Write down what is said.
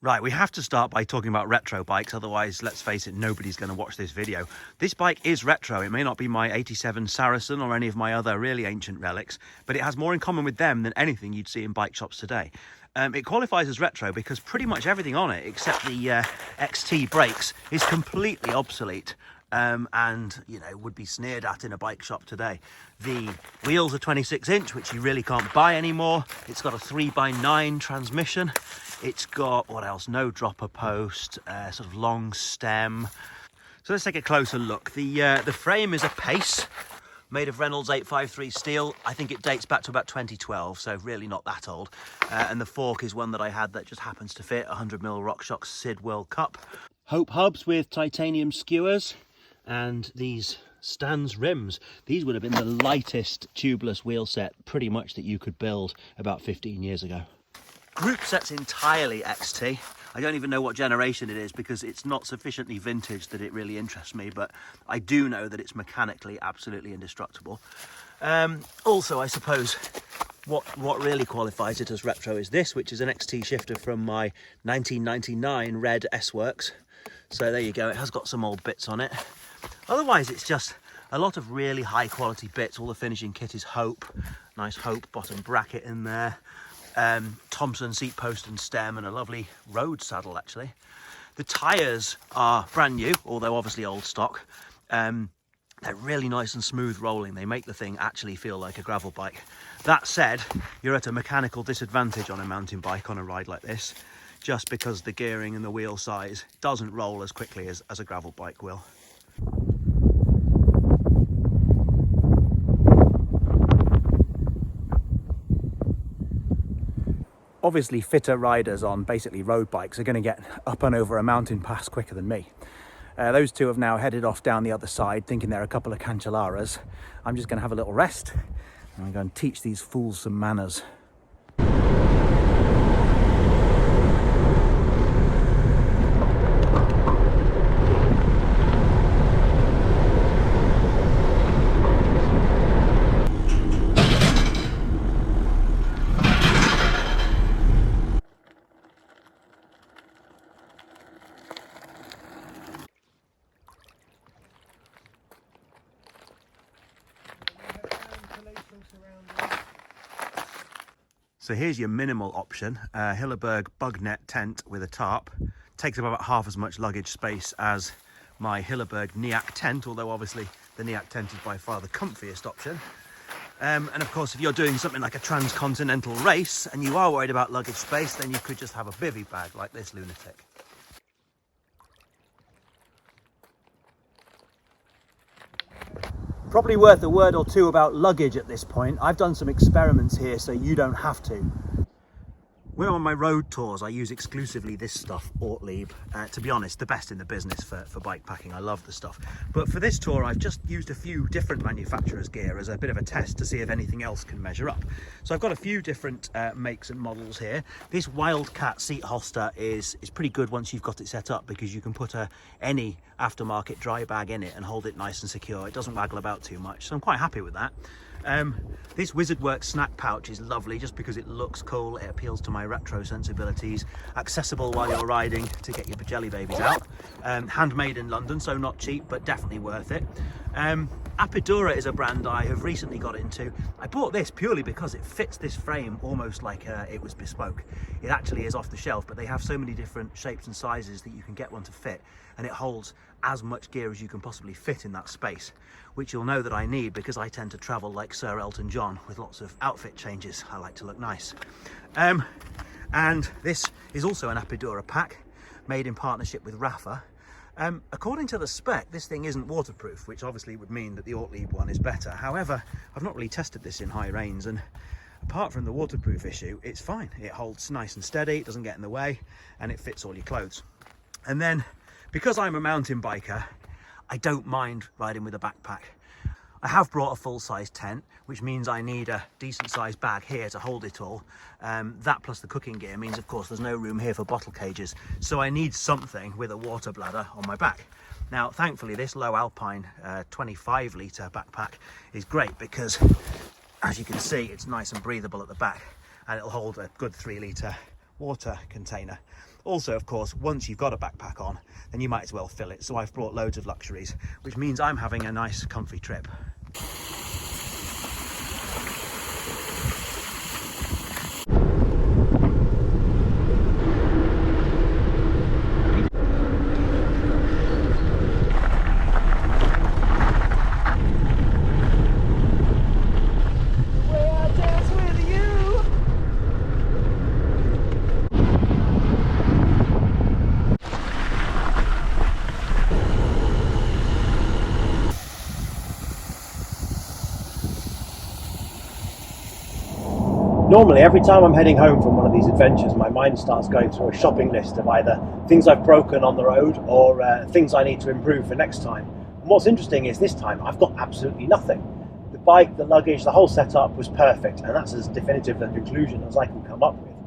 Right, we have to start by talking about retro bikes, otherwise, let's face it, nobody's going to watch this video. This bike is retro. It may not be my 87 Saracen or any of my other really ancient relics, but it has more in common with them than anything you'd see in bike shops today. It qualifies as retro because pretty much everything on it, except the XT brakes, is completely obsolete. And you know, would be sneered at in a bike shop today. The wheels are 26-inch, which you really can't buy anymore. It's got a 3x9 transmission. It's got, what else? No dropper post, sort of long stem. So let's take a closer look. The frame is a Pace made of Reynolds 853 steel. I think it dates back to about 2012, so really not that old. And the fork is one that I had that just happens to fit 100mm RockShox Sid World Cup. Hope hubs with titanium skewers. And these Stans rims. These would have been the lightest tubeless wheel set pretty much that you could build about 15 years ago. Group set's entirely XT. I don't even know what generation it is because it's not sufficiently vintage that it really interests me, but I do know that it's mechanically absolutely indestructible. Also, I suppose what really qualifies it as retro is this, which is an XT shifter from my 1999 red S-Works. So there you go, it has got some old bits on it. Otherwise, it's just a lot of really high quality bits. All the finishing kit is Hope. Nice Hope bottom bracket in there. Thompson seat post and stem, and a lovely road saddle actually. The tyres are brand new, although obviously old stock. They're really nice and smooth rolling. They make the thing actually feel like a gravel bike. That said, you're at a mechanical disadvantage on a mountain bike on a ride like this, just because the gearing and the wheel size doesn't roll as quickly as a gravel bike will. Obviously, fitter riders on basically road bikes are going to get up and over a mountain pass quicker than me. Those two have now headed off down the other side, thinking they're a couple of Cancellaras. I'm just going to have a little rest, and I'm going to teach these fools some manners. So here's your minimal option, Hilleberg bug net tent with a tarp. Takes up about half as much luggage space as my Hilleberg Niac tent, although obviously the Niac tent is by far the comfiest option. And of course, if you're doing something like a transcontinental race and you are worried about luggage space, then you could just have a bivvy bag like this lunatic. Probably worth a word or two about luggage at this point. I've done some experiments here so you don't have to. When I'm on my road tours, I use exclusively this stuff, Ortlieb. To be honest, the best in the business for bike packing. I love the stuff. But for this tour, I've just used a few different manufacturers' gear as a bit of a test to see if anything else can measure up. So I've got a few different makes and models here. This Wildcat seat holster is pretty good once you've got it set up, because you can put any aftermarket dry bag in it and hold it nice and secure. It doesn't waggle about too much, so I'm quite happy with that. This Wizardworks snack pouch is lovely just because it looks cool. It appeals to my retro sensibilities. Accessible while you're riding to get your jelly babies out. Handmade in London, so not cheap, but definitely worth it. Apidura is a brand I have recently got into. I bought this purely because it fits this frame almost like it was bespoke. It actually is off the shelf, but they have so many different shapes and sizes that you can get one to fit, and it holds as much gear as you can possibly fit in that space, which you'll know that I need because I tend to travel like Sir Elton John with lots of outfit changes. I like to look nice. And this is also an Apidura pack made in partnership with Rafa. According to the spec, this thing isn't waterproof, which obviously would mean that the Ortlieb one is better. However, I've not really tested this in high rains, and apart from the waterproof issue, it's fine. It holds nice and steady, it doesn't get in the way, and it fits all your clothes. And then, because I'm a mountain biker, I don't mind riding with a backpack. I have brought a full-size tent, which means I need a decent-sized bag here to hold it all. That plus the cooking gear means, of course, there's no room here for bottle cages. So I need something with a water bladder on my back. Now, thankfully, this Low Alpine 25-litre backpack is great because, as you can see, it's nice and breathable at the back, and it'll hold a good 3-litre water container. Also, of course, once you've got a backpack on, then you might as well fill it. So I've brought loads of luxuries, which means I'm having a nice comfy trip. Normally, every time I'm heading home from one of these adventures, my mind starts going through a shopping list of either things I've broken on the road or things I need to improve for next time. And what's interesting is this time I've got absolutely nothing. The bike, the luggage, the whole setup was perfect, and that's as definitive a conclusion as I can come up with.